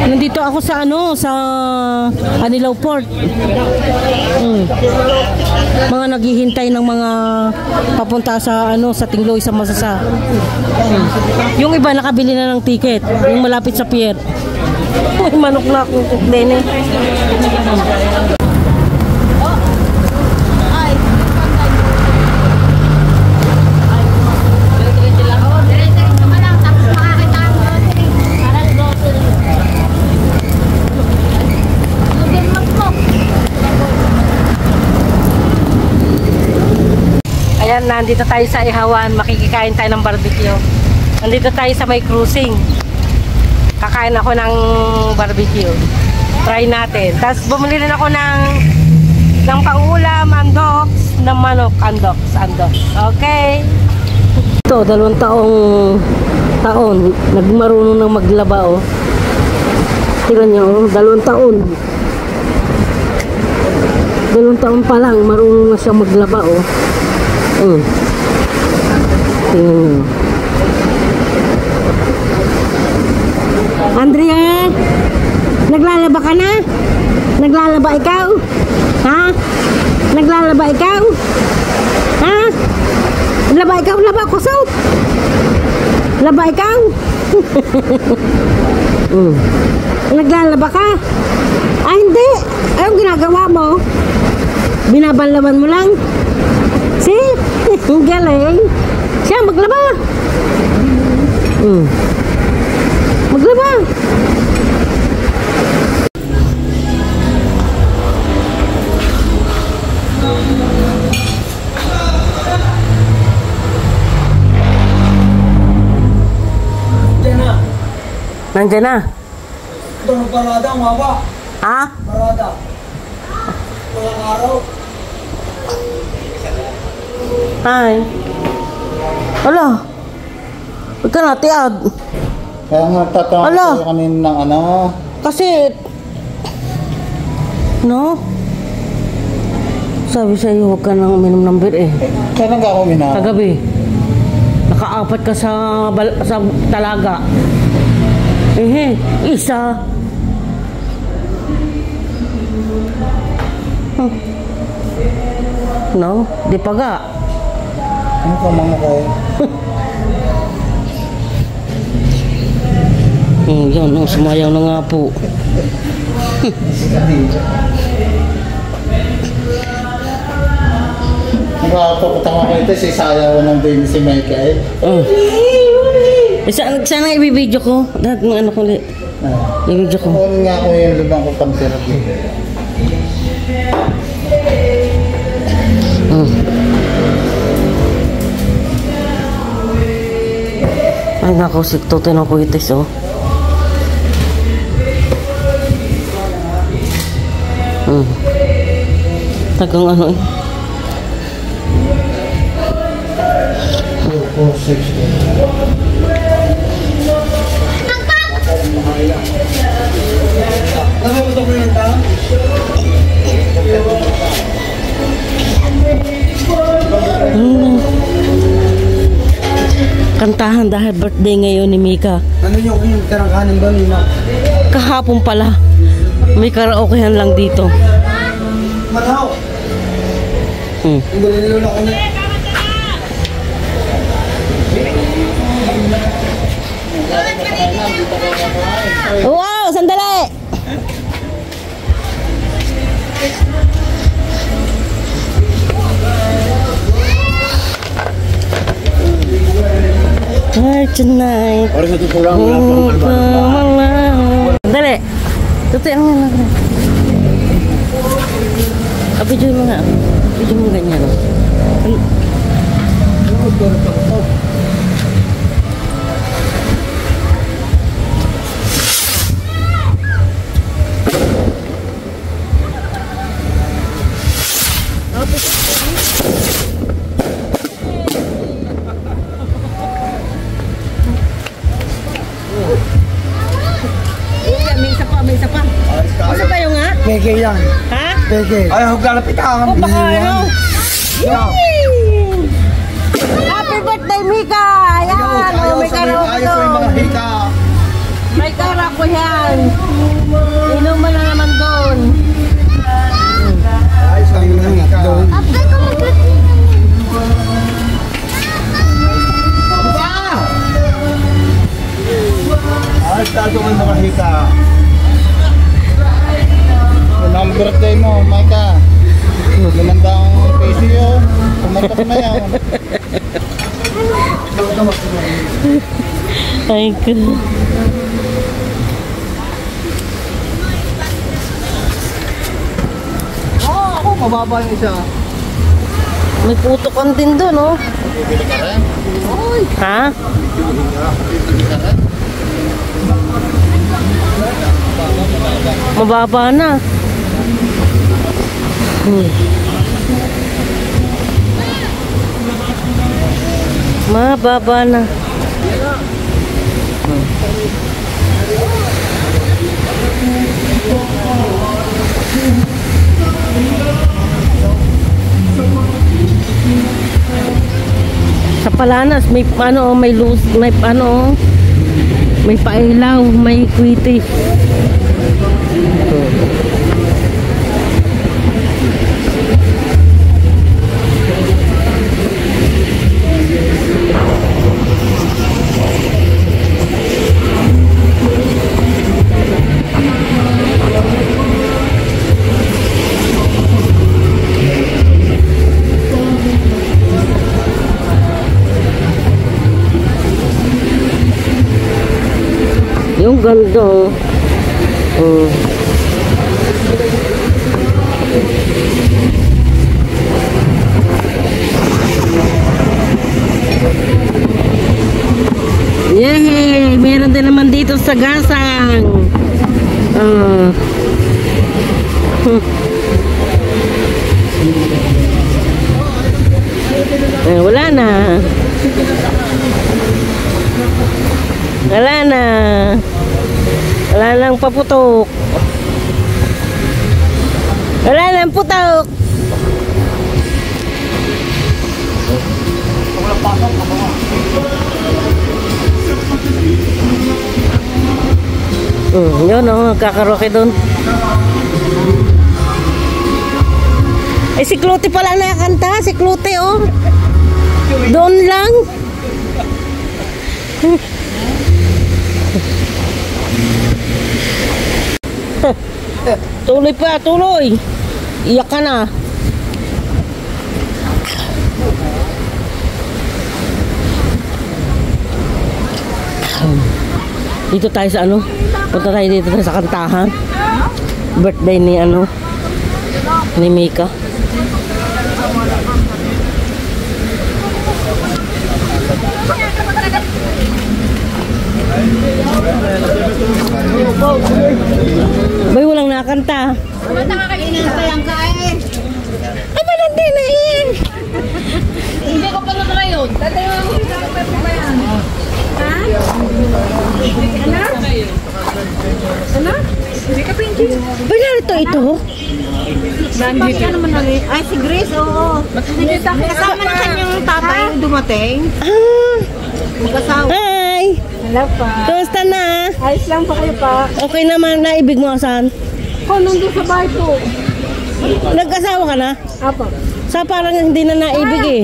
Nandito ako sa sa Anilao Port. Mga naghihintay ng mga papunta sa sa Tingloy, sa Masasa. Yung iba nakabili na ng ticket, yung malapit sa pier. May manok na akong kuklene. Ayan, nandito tayo sa Ihawan, makikikain tayo ng barbecue. Nandito tayo sa may cruising. Kakain ako ng barbecue. Try natin. Tapos bumili rin ako ng pangulam, andoks, ng manok, andoks. Okay. Ito, 2 taon, nagmarunong ng maglaba, oh. Tingnan nyo, 2 taon. 2 taon pa lang, marunong na siya maglaba, oh. Tingnan nyo. Andrea, naglalaba ka na? Naglalaba ikaw? Ha? Naglalaba ikaw? Ha? Laba ikaw? Laba ko, so? Laba ikaw? Naglalaba ka? Ah, hindi. Anong ginagawa mo? Binabanlaban mo lang? See? Ang galing. Siya, maglaba. Maglaba. Nandiyan na. Ito ng parada, maba. Ha? Parada. Walang araw. Ay. Wala. Huwag ka na, tiad. Kaya nga tatanong ko kanina ng Kasi, sabi sa'yo, huwag ka nang uminom ng beer, eh. Kailan ka ako uminom? Kagabi. Nakaapat ka sa talaga. Isa. No, di pa ga. Ano ka mga kayo? Yan, sumayaw na nga po. Nakakapagod ako ito, sayaw ng baby si Michael. Sana ibibidyo ko. Lahat ng ko ulit. Ibibidyo ko. Kung nga ako yung lubang ko pang therapy. Ay nako, sikto tinong kuitis, oh. Tagang ano, eh. 4, 6, Kantahan dahil birthday ngayon ni Mika. Ano yung karangkanin ba, Nina? Kahapon pala. May karaokehan lang dito. Manaw! Ang galililo ko na. Wow! Sandali! Tonight. Dali. Tutuin mo na. Video mo nga. Video mo ganyan. May isa pa. Asa tayo nga? Peke yan. Ha? Peke. Ay, huwag lalapit ka. Baka ano? Happy birthday, Mika! Ayan! May karaoke ayos may mga hika. May karaoke yan. Tago mo makahika. Kung ang birthday mo, Micah. 500 peso yun. Kumatak na yan. Ay ko. Ako, mababa yung isa. May putukan din doon, oh. Bibili ka rin. Ha? Bibili ka rin. Mababa na. Mababa na. Sa Palanas may ano, may luz, may ano, may pailaw, may kwiti. Yung ganda, oh. Yay! Meron din naman dito sa Gasang. Wala na. Wala na. Wala nang paputok. Wala nang putok. Yun o, nagkakaroke doon. Eh, si Clote pala nakakanta. Si Clote, oh. Doon lang. Tuloy pa, tuloy. Iyak ka na. Dito tayo sa ano? Punta tayo dito sa kantahan. Birthday ni ano? Ni Mika. Bay, walang nakanta. Ba't nakakainan sa yung kain? Ay, malandi na yun. Hindi ko pa na yun. Tatay mo ako sa kapatid ba yan? Ha? Ano? Hindi ka pinky. Bay, narito ito. Bakit ka naman namin? Ay, si Grace, oo. Kasama na kanyang tatay dumating. Ah, Magkasawa. hi. Hello pa. Kumusta na? Ayos lang pa kayo pa. Okay naman, naibig mo asan? Ako, nandun sa bahay po. Nagkasawa ka na? Apo. Sa parang hindi na naibig eh.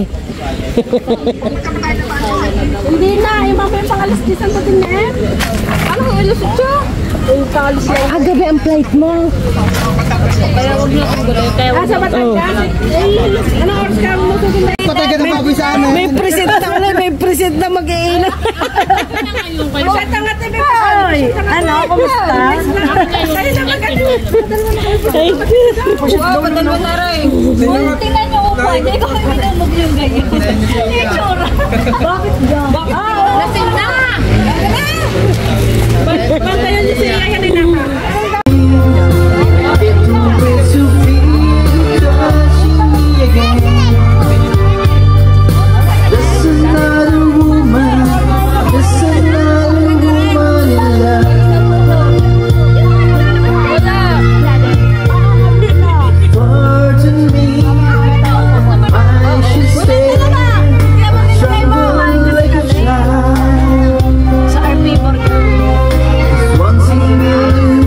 Hindi na, yung mamaya pang-alas-disan pa din na eh. Ano ang alas-8? Yung pang-alas lang. Ah, gabi ang flight mo. Kaya huwag niyo akong gano'n. Kaya huwag niyo. Ano oras ka mo susunod? Patay ka na baboy sa amin. May present na ulit, may present na mag-iilan. Ay, ano, kumusta? Ay, naman ka din. Padalwa na rin. Tingnan niyo upo, hindi ko kami nalog yung ganyan. Itsura. Bakit ba? Lasing na! Bantayan niyo siya kanina pa. Once in a million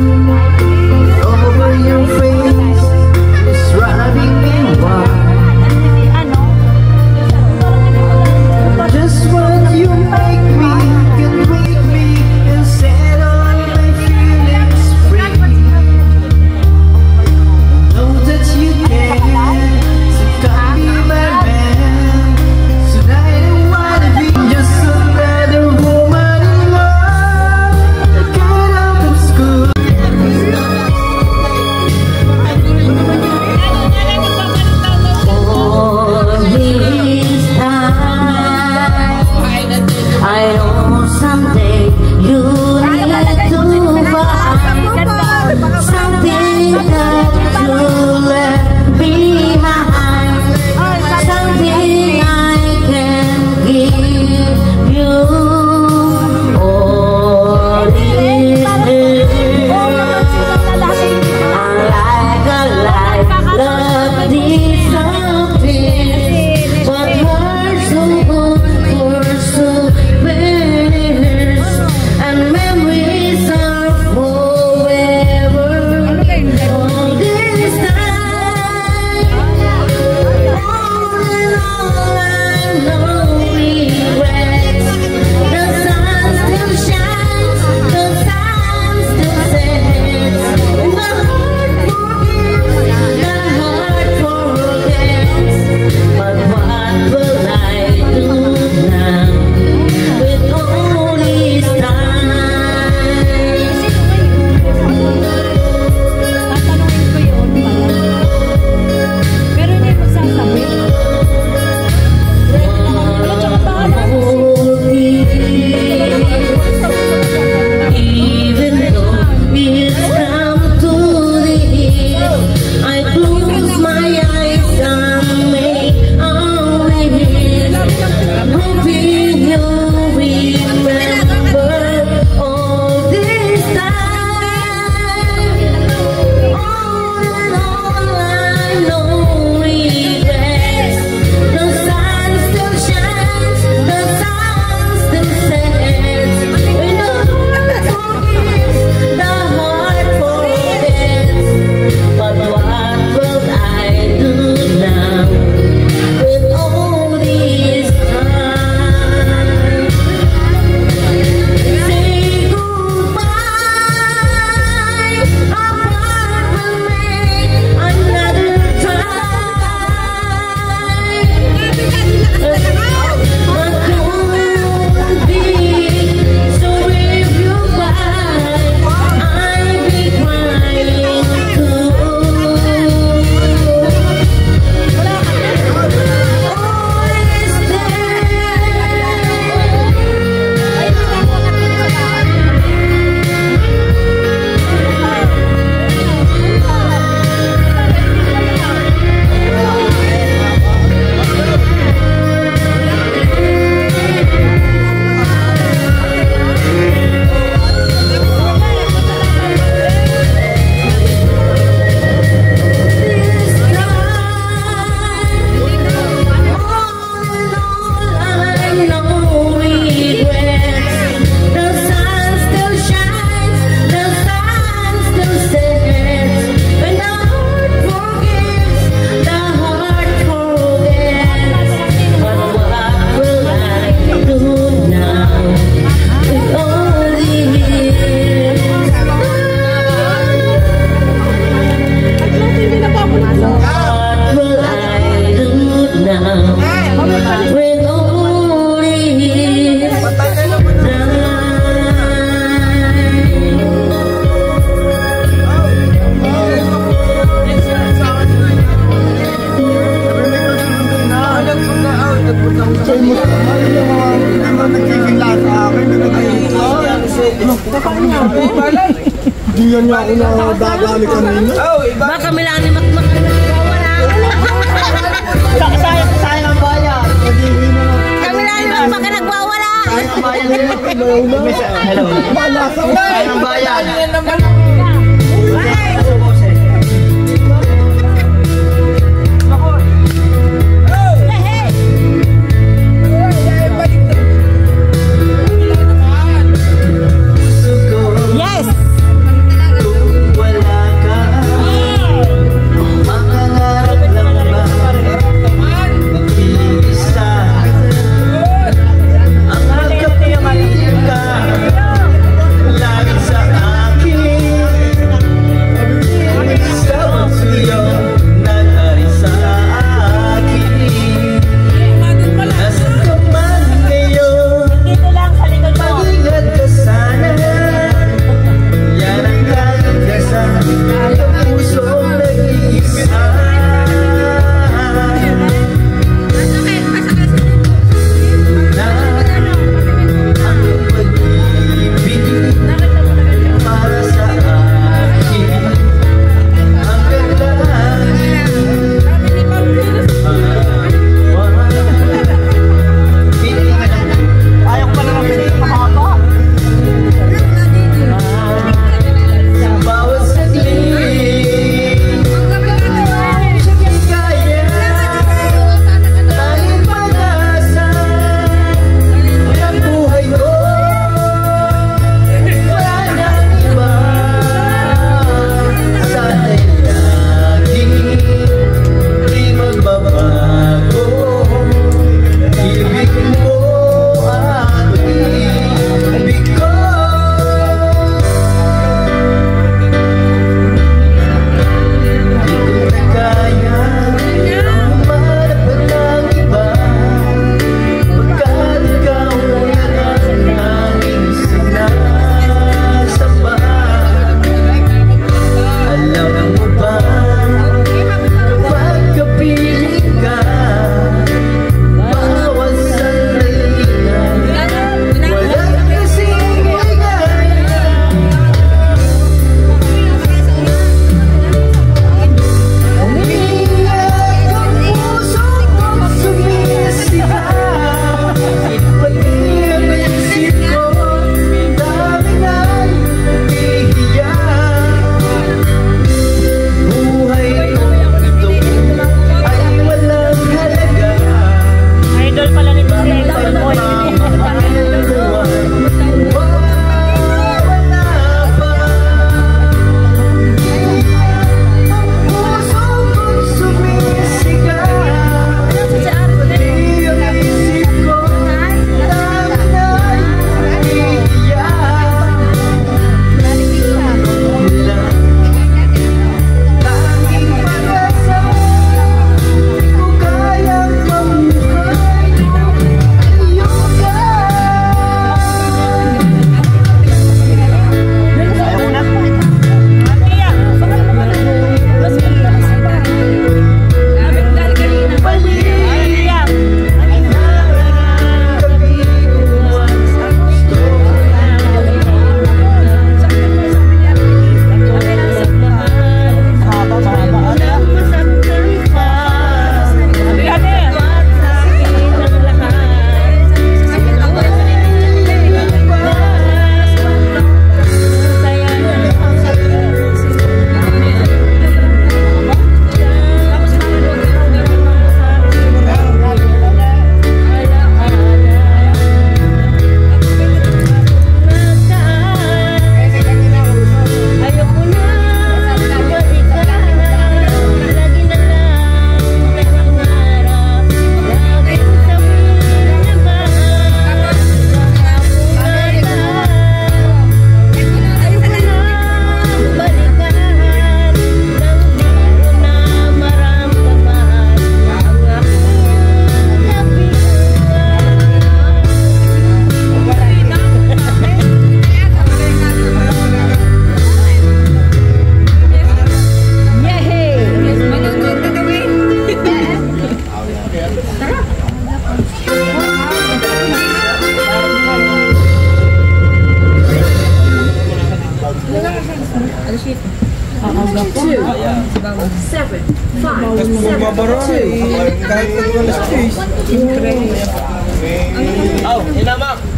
Hindi yan niya ako na dadali kanina. Baka kami lang ni Makmak na nagwawala. Sayang ang bayan. Kami lang ni Makmak na nagwawala. Sayang ang bayan. Hello. Sayang ang bayan. Yes! Lagi sa akin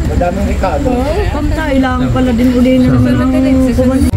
Madaming Ricardo. Kailangan pala din uli na naman.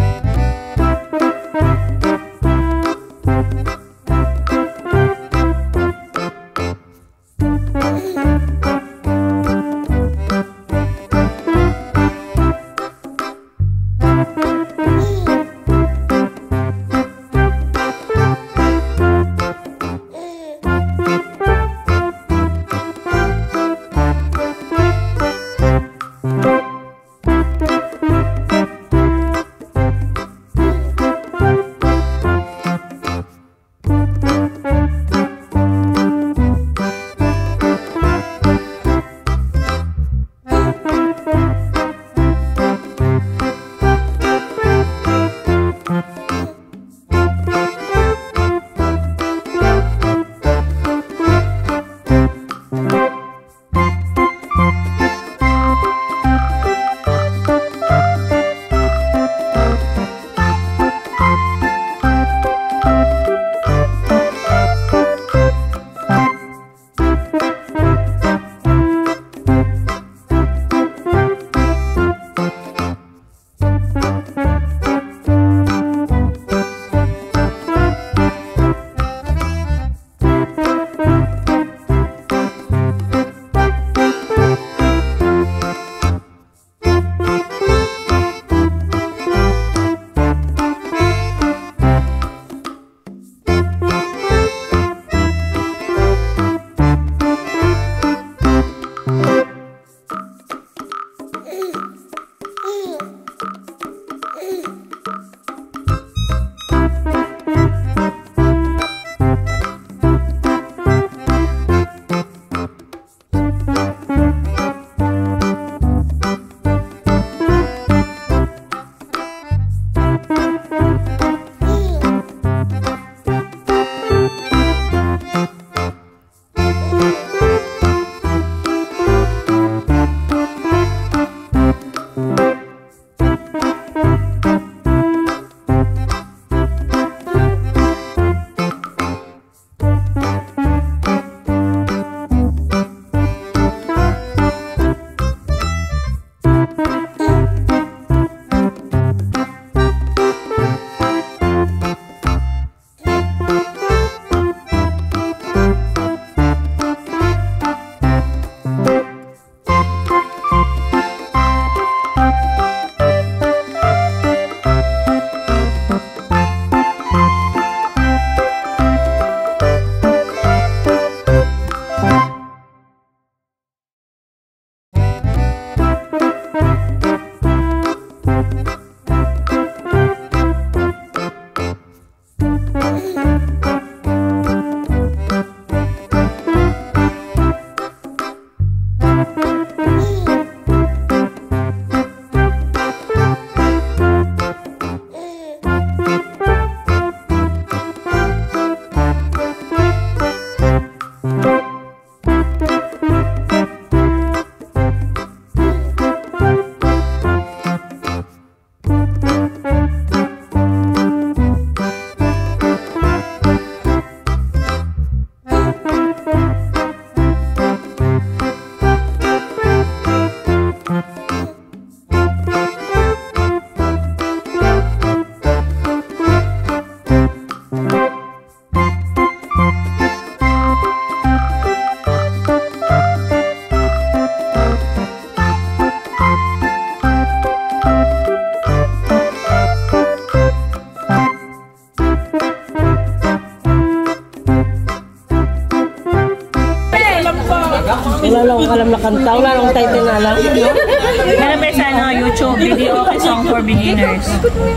Wala lang akong alam na kanta. Wala lang akong title na alam. Meron ba sa YouTube video okay song for beginners?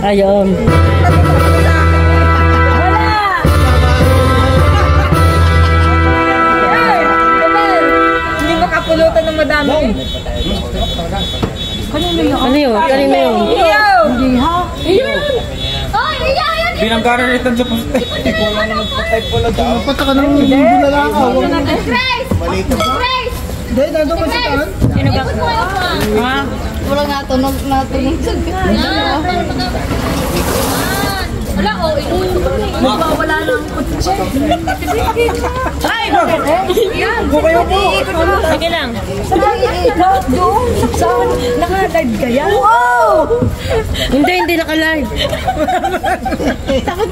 Ayun. Hindi makapulutan ng madami. Kanino yun? Kanino yun? Hindi ha? Ay, yan! Binanggaran ito sa poste. Wala naman patay pala doon. Pataka ng bulalakaw. Grace! Malito. Grace! Hindi, nandun mo sa taan. Sino ba? Ha? Wala natunog. Wala, oh, wala ng kutse. Ay, bakit? Yan. Sige lang. Lahat doon. Saan? Naka-live ka yan? Wow! Hindi naka-live.